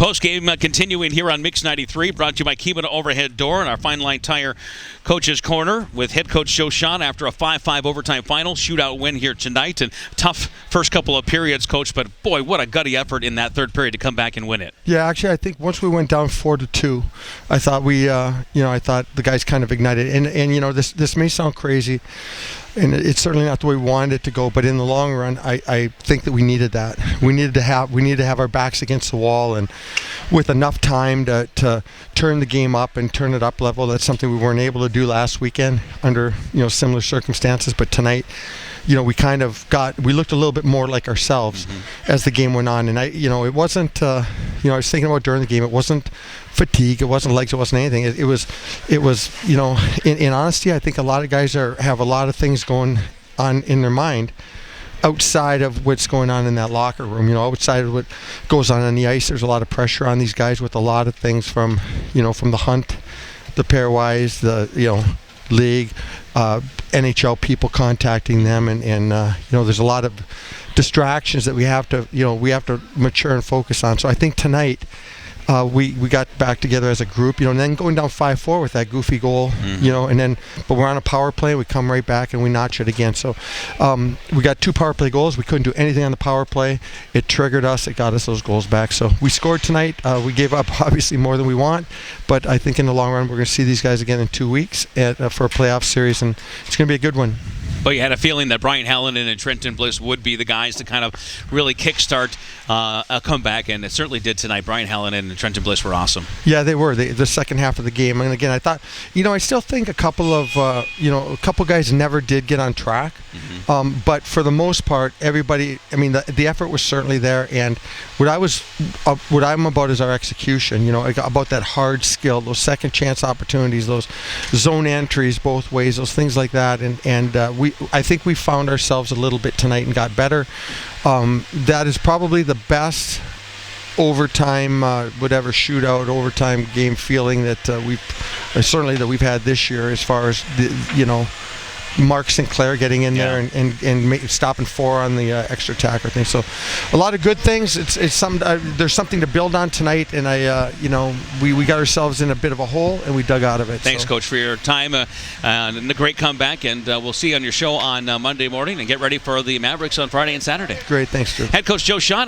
Postgame continuing here on Mix 93, brought to you by Kemah Overhead Door and our Fine Line Tire Coach's Corner with head coach Joe Shawhan after a 5-5 overtime final. Shootout win here tonight, and tough first couple of periods, Coach, but boy, what a gutty effort in that third period to come back and win it. Yeah, actually, I think once we went down 4-2, I thought I thought the guys kind of ignited. And this may sound crazy, and it's certainly not the way we wanted it to go, but in the long run, I think that we needed that. We needed to have our backs against the wall, and with enough time to turn the game up and turn it up level. That's something we weren't able to do last weekend under similar circumstances. But tonight, we looked a little bit more like ourselves as the game went on. And it wasn't. I was thinking about during the game. It wasn't fatigue. It wasn't legs. It wasn't anything. It was. In honesty, I think a lot of guys have a lot of things going on in their mind outside of what's going on in that locker room. Outside of what goes on the ice, there's a lot of pressure on these guys with a lot of things from the hunt, the pairwise, the league, NHL people contacting them, and there's a lot of distractions that we have to mature and focus on. So I think tonight we got back together as a group, and then going down 5-4 with that goofy goal, but we're on a power play, we come right back and we notch it again. So we got 2 power play goals. We couldn't do anything on the power play. It triggered us. It got us those goals back. So we scored tonight. We gave up obviously more than we want, but I think in the long run we're going to see these guys again in 2 weeks for a playoff series, and it's going to be a good one. But you had a feeling that Brian Hallinan and Trenton Bliss would be the guys to kind of really kickstart a comeback, and it certainly did tonight. Brian Hallinan and Trenton Bliss were awesome. Yeah, they were. The second half of the game. And again, I thought, I still think a couple guys never did get on track. But for the most part, everybody, the effort was certainly there. And what I'm about is our execution, about that hard skill, those second chance opportunities, those zone entries both ways, those things like that. And I think we found ourselves a little bit tonight and got better. That is probably the best overtime, shootout, overtime game feeling that we've had this year, as far as Mark Sinclair getting in there and stopping 4 on the extra attacker thing. So a lot of good things. It's something. There's something to build on tonight, and we got ourselves in a bit of a hole and we dug out of it. Thanks, Coach, for your time and the great comeback, and we'll see you on your show on Monday morning, and get ready for the Mavericks on Friday and Saturday. Great, thanks, Drew. Head coach Joe Shawhan.